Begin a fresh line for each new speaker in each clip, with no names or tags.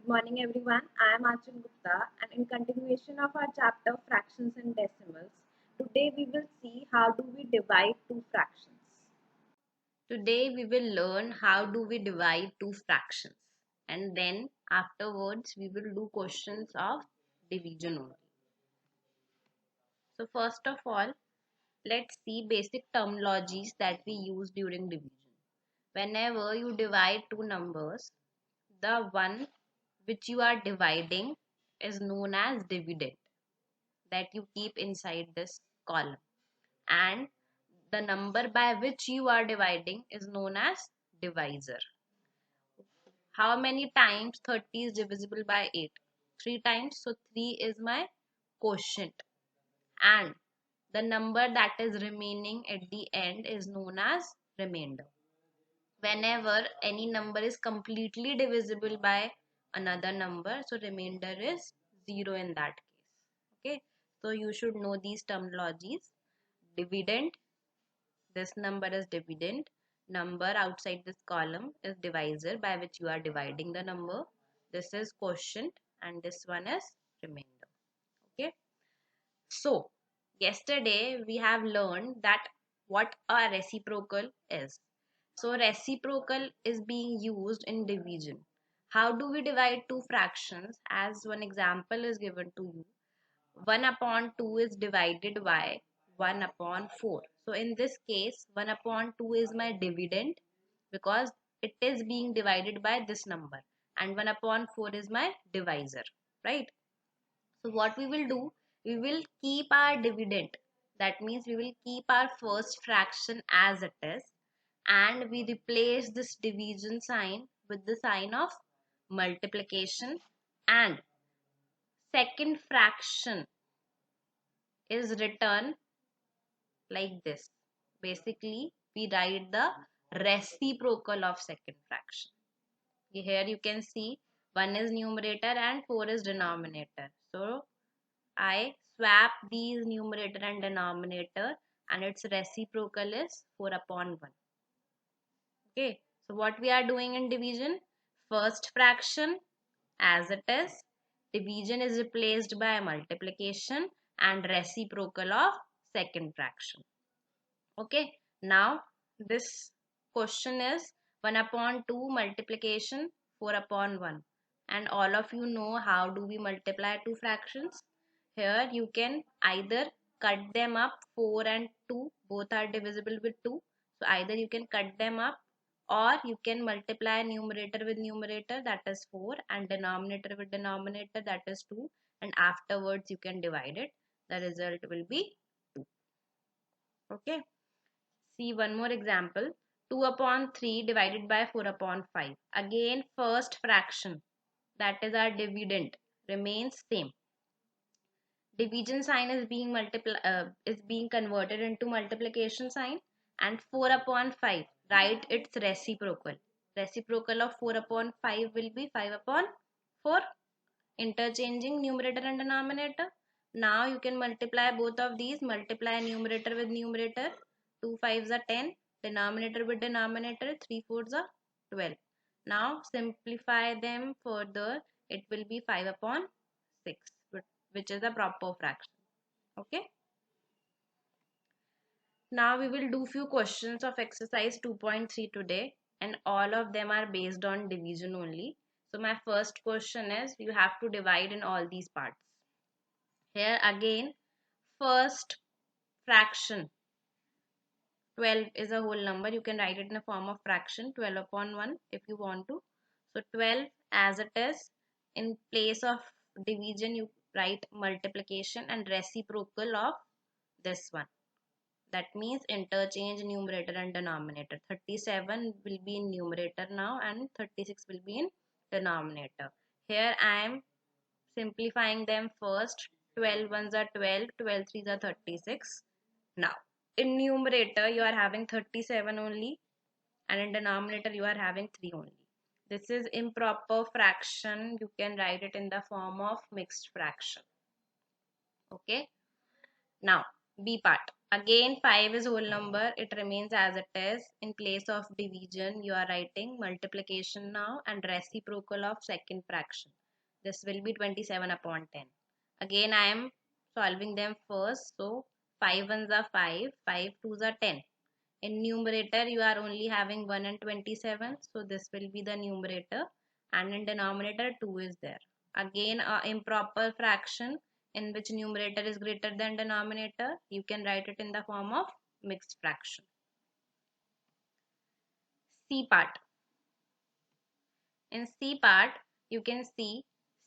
Good morning, everyone. I am Achal Gupta, and in continuation of our chapter Fractions and Decimals, today we will see how do we divide two fractions.
Today we will learn how do we divide two fractions, and then afterwards we will do questions of division only. So first of all, let's see basic terminologies that we use during division. Whenever you divide two numbers, the one which you are dividing is known as dividend, that you keep inside this column, and the number by which you are dividing is known as divisor. How many times 30 is divisible by 8? 3 times. So 3 is my quotient. And the number that is remaining at the end is known as remainder. Whenever any number is completely divisible by another number, so remainder is 0 in that case. Okay. So you should know these terminologies. Dividend, this number is dividend. Number outside this column is divisor by which you are dividing the number. This is quotient and this one is remainder. Okay. So yesterday we have learned that what a reciprocal is. So reciprocal is being used in division. How do we divide two fractions? As one example is given to you. 1 upon 2 is divided by 1 upon 4. So in this case, 1 upon 2 is my dividend because it is being divided by this number, and 1 upon 4 is my divisor, right? So what we will do, we will keep our dividend. That means we will keep our first fraction as it is, and we replace this division sign with the sign of multiplication, and second fraction is written like this. Basically, we write the reciprocal of second fraction. Here you can see 1 is numerator and 4 is denominator. So I swap these numerator and denominator, and its reciprocal is 4 upon 1. Okay, so what we are doing in division? First fraction as it is, division is replaced by multiplication and reciprocal of second fraction. Okay, now this question is 1 upon 2 multiplication 4 upon 1, and all of you know how do we multiply two fractions. Here you can either cut them up, 4 and 2 both are divisible with 2, so either you can cut them up or you can multiply numerator with numerator, that is 4, and denominator with denominator, that is 2, and afterwards you can divide it, the result will be 2. Okay. See one more example. 2 upon 3 divided by 4 upon 5. Again, first fraction, that is our dividend, remains same. Division sign is being converted into multiplication sign, and 4 upon 5, write its reciprocal. Reciprocal of 4 upon 5 will be 5 upon 4. Interchanging numerator and denominator. Now you can multiply both of these. Multiply numerator with numerator. 2 5s are 10. Denominator with denominator. 3 4s are 12. Now simplify them further. It will be 5 upon 6, which is a proper fraction. Okay. Now we will do few questions of exercise 2.3 today, and all of them are based on division only. So my first question is, you have to divide in all these parts. Here again, first fraction, 12 is a whole number. You can write it in a form of fraction, 12 upon 1 if you want to. So 12 as it is, in place of division you write multiplication and reciprocal of this one. That means interchange numerator and denominator. 37 will be in numerator now and 36 will be in denominator. Here I am simplifying them first. 12 ones are 12, 12 threes are 36. Now, in numerator you are having 37 only, and in denominator you are having 3 only. This is improper fraction. You can write it in the form of mixed fraction. Okay. Now, B part. Again, 5 is whole number. It remains as it is. In place of division, you are writing multiplication now and reciprocal of second fraction. This will be 27 upon 10. Again, I am solving them first. So, 5 ones are 5, 5 twos are 10. In numerator, you are only having 1 and 27. So, this will be the numerator. And in denominator, 2 is there. Again, improper fraction in which numerator is greater than denominator, you can write it in the form of mixed fraction. C part. In C part, you can see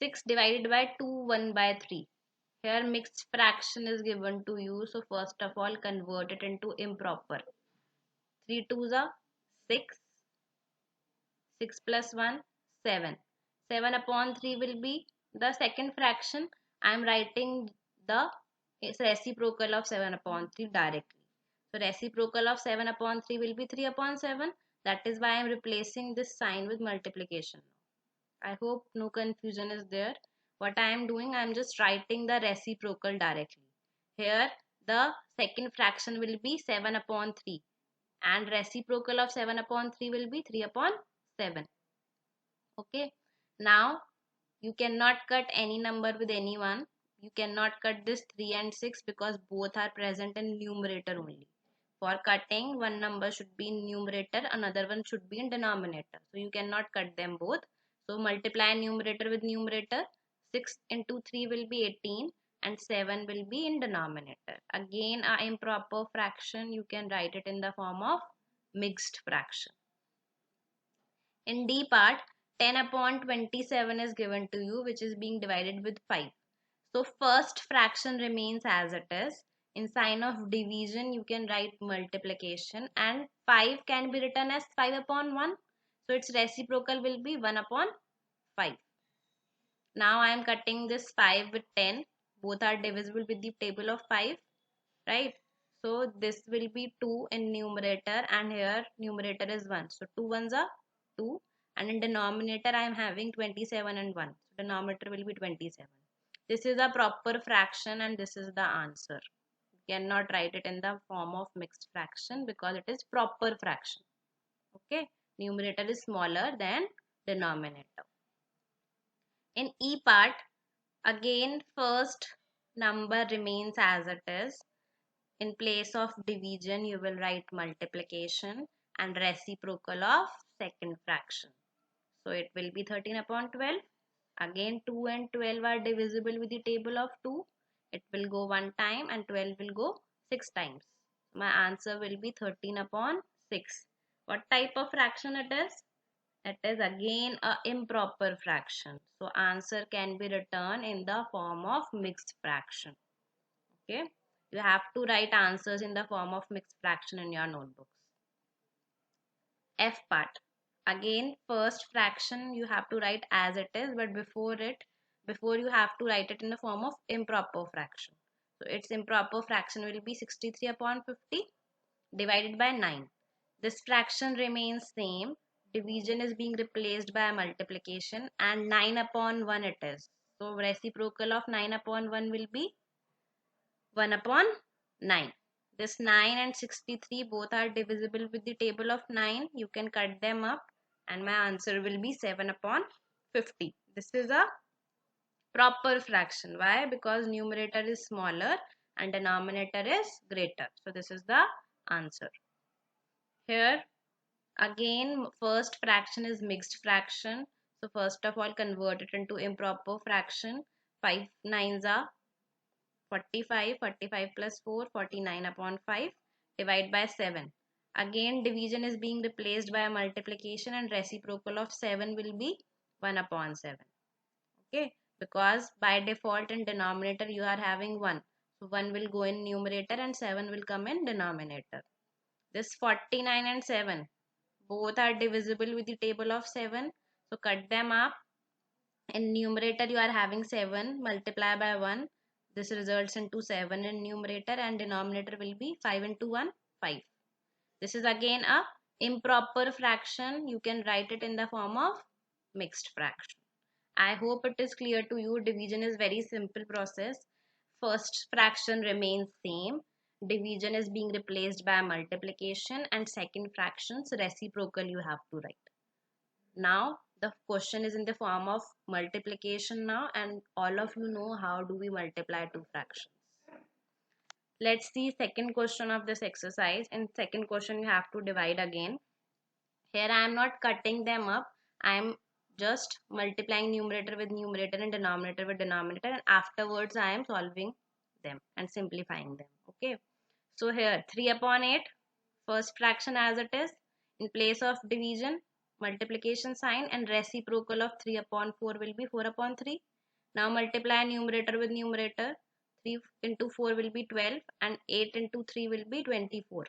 6 divided by 2, 1 by 3. Here mixed fraction is given to you. So first of all, convert it into improper. 3 twos are 6. 6 plus 1, 7. 7 upon 3 will be the second fraction. I am writing the reciprocal of 7 upon 3 directly. So reciprocal of 7 upon 3 will be 3 upon 7. That is why I am replacing this sign with multiplication. I hope no confusion is there. What I am doing, I am just writing the reciprocal directly. Here the second fraction will be 7 upon 3 and reciprocal of 7 upon 3 will be 3 upon 7. Okay, now you cannot cut any number with anyone. You cannot cut this 3 and 6 because both are present in numerator only. For cutting, one number should be in numerator, another one should be in denominator. So you cannot cut them both. So multiply numerator with numerator. 6 into 3 will be 18 and 7 will be in denominator. Again, a improper fraction, you can write it in the form of mixed fraction. In D part, 10 upon 27 is given to you, which is being divided with 5. So first fraction remains as it is. In sign of division, you can write multiplication and 5 can be written as 5 upon 1. So its reciprocal will be 1 upon 5. Now I am cutting this 5 with 10. Both are divisible with the table of 5, right? So this will be 2 in numerator and here numerator is 1. So 2 ones are 2 and in denominator I am having 27 and 1. So denominator will be 27. This is a proper fraction and this is the answer. You cannot write it in the form of mixed fraction because it is proper fraction. Okay, numerator is smaller than denominator. In E part, again first number remains as it is. In place of division, you will write multiplication and reciprocal of second fraction. So it will be 13 upon 12. Again 2 and 12 are divisible with the table of 2. It will go one time and 12 will go 6 times. My answer will be 13 upon 6. What type of fraction it is? It is again a improper fraction. So answer can be written in the form of mixed fraction. Okay. You have to write answers in the form of mixed fraction in your notebooks. F part. Again, first fraction you have to write as it is, but before you have to write it in the form of improper fraction. So its improper fraction will be 63 upon 50 divided by 9. This fraction remains same. Division is being replaced by multiplication and 9 upon 1 it is. So reciprocal of 9 upon 1 will be 1 upon 9. This 9 and 63 both are divisible with the table of 9. You can cut them up and my answer will be 7 upon 50. This is a proper fraction. Why? Because numerator is smaller and denominator is greater. So this is the answer. Here again first fraction is mixed fraction. So first of all convert it into improper fraction. 5 nines are 45, 45 plus 4, 49 upon 5, divide by 7. Again division is being replaced by multiplication and reciprocal of 7 will be 1 upon 7. Okay, because by default in denominator you are having 1. So 1 will go in numerator and 7 will come in denominator. This 49 and 7 both are divisible with the table of 7. So cut them up. In numerator you are having 7 multiply by 1. This results into 7 in numerator and denominator will be 5 into 1, 5. This is again a improper fraction. You can write it in the form of mixed fraction. I hope it is clear to you. Division is very simple process. First fraction remains same. division is being replaced by multiplication, and second fraction's reciprocal you have to write. Now the question is in the form of multiplication now, and all of you know how do we multiply two fractions. Let's see second question of this exercise. In second question you have to divide again. Here I am not cutting them up. I am just multiplying numerator with numerator and denominator with denominator, and afterwards I am solving them and simplifying them. Okay. So here 3 upon 8, first fraction as it is, in place of division, multiplication sign, and reciprocal of 3 upon 4 will be 4 upon 3. Now multiply numerator with numerator. 3 into 4 will be 12 and 8 into 3 will be 24.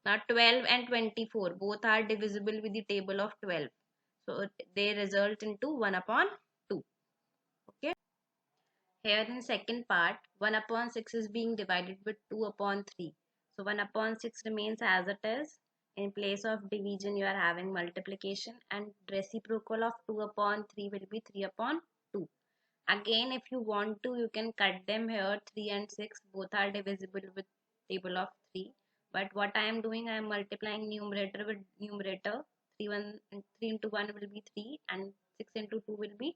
Now 12 and 24 both are divisible with the table of 12. So they result into 1 upon 2. Okay. Here in second part, 1 upon 6 is being divided with 2 upon 3. So 1 upon 6 remains as it is. In place of division, you are having multiplication, and reciprocal of 2 upon 3 will be 3 upon 2. Again, if you want to, you can cut them here. 3 and 6 both are divisible with table of 3. But what I am doing, I am multiplying numerator with numerator. 3 into 1 will be 3 and 6 into 2 will be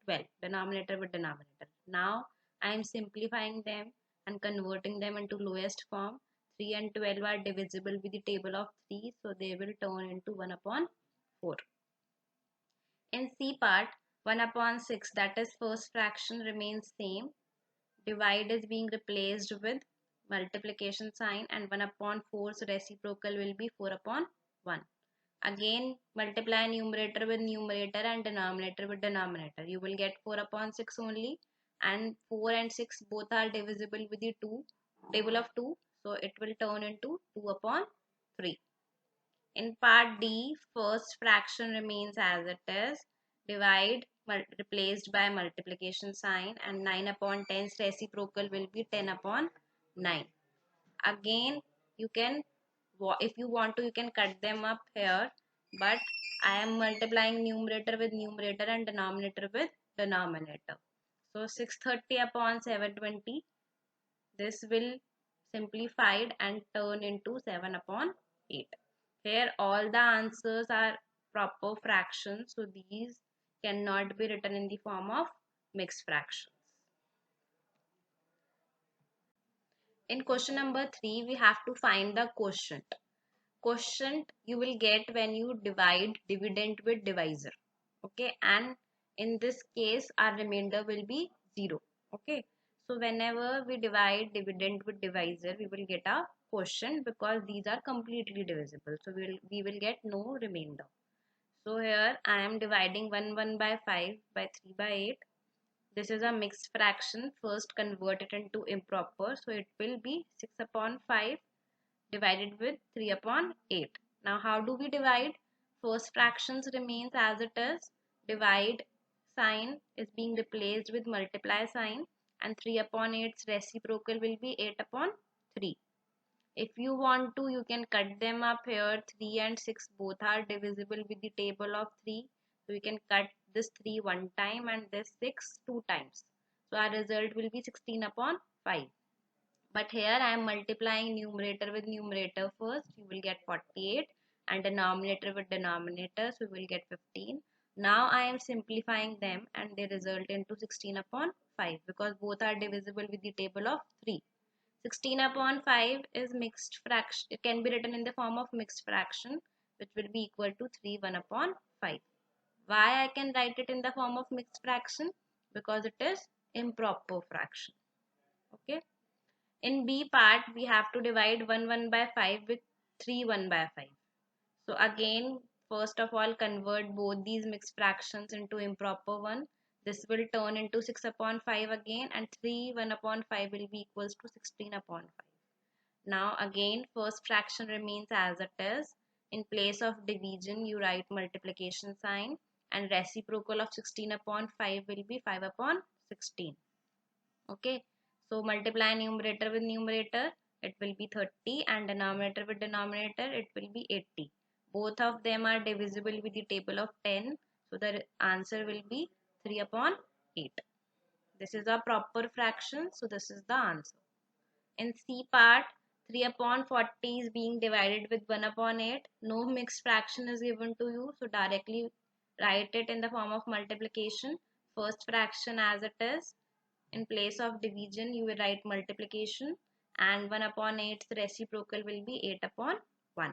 12. Denominator with denominator. Now I am simplifying them and converting them into lowest form. 3 and 12 are divisible with the table of 3, so they will turn into 1 upon 4. In C part, 1 upon 6, that is first fraction, remains same. Divide is being replaced with multiplication sign, and 1 upon 4's reciprocal will be 4 upon 1. Again multiply numerator with numerator and denominator with denominator. You will get 4 upon 6 only, and 4 and 6 both are divisible with the table of 2, so it will turn into 2 upon 3. In part D, first fraction remains as it is. Divide replaced by multiplication sign, and 9 upon 10's reciprocal will be 10 upon 9. Again, you can, if you want to, you can cut them up here, but I am multiplying numerator with numerator and denominator with denominator. So 630 upon 720, this will simplified and turn into 7 upon 8. Here all the answers are proper fractions, so these cannot be written in the form of mixed fractions. In question number 3, we have to find the quotient. Quotient you will get when you divide dividend with divisor. Okay, and in this case our remainder will be 0. Okay, so whenever we divide dividend with divisor, we will get a quotient because these are completely divisible. So we will get no remainder. So here I am dividing 1 by 5 by 3 by 8. This is a mixed fraction. First convert it into improper. So it will be 6 upon 5 divided with 3 upon 8. Now how do we divide? First fractions remains as it is. Divide sign is being replaced with multiply sign, and 3 upon 8's reciprocal will be 8 upon 3. If you want to, you can cut them up here. 3 and 6 both are divisible with the table of 3. So you can cut this 3 one time and this 6 two times. So our result will be 16 upon 5. But here I am multiplying numerator with numerator first. You will get 48, and denominator with denominator. So you will get 15. Now I am simplifying them, and they result into 16 upon 5 because both are divisible with the table of 3. 16 upon 5 is mixed fraction. It can be written in the form of mixed fraction, which will be equal to 3 1 upon 5. Why I can write it in the form of mixed fraction? Because it is improper fraction. Okay. In B part, we have to divide 1 1 by 5 with 3 1 by 5. So again, first of all, convert both these mixed fractions into improper one. This will turn into 6 upon 5 again, and 3 1 upon 5 will be equals to 16 upon 5. Now again, first fraction remains as it is. In place of division, you write multiplication sign, and reciprocal of 16 upon 5 will be 5 upon 16. Okay, so multiply numerator with numerator, it will be 30, and denominator with denominator, it will be 80. Both of them are divisible with the table of 10, so the answer will be 3 upon 8. This is a proper fraction, so this is the answer. In C part, 3 upon 40 is being divided with 1 upon 8. No mixed fraction is given to you, so directly write it in the form of multiplication. First fraction as it is. In place of division, you will write multiplication, and 1 upon 8's reciprocal will be 8 upon 1.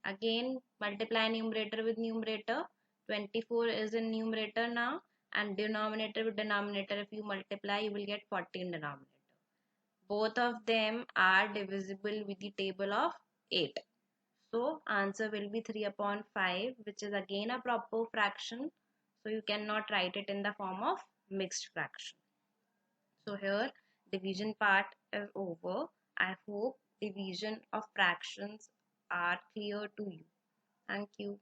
Again, multiply numerator with numerator. 24 is in numerator now, and denominator with denominator, if you multiply, you will get 40 in denominator. Both of them are divisible with the table of 8. So answer will be 3 upon 5, which is again a proper fraction. So you cannot write it in the form of mixed fraction. So here division part is over. I hope division of fractions are clear to you. Thank you.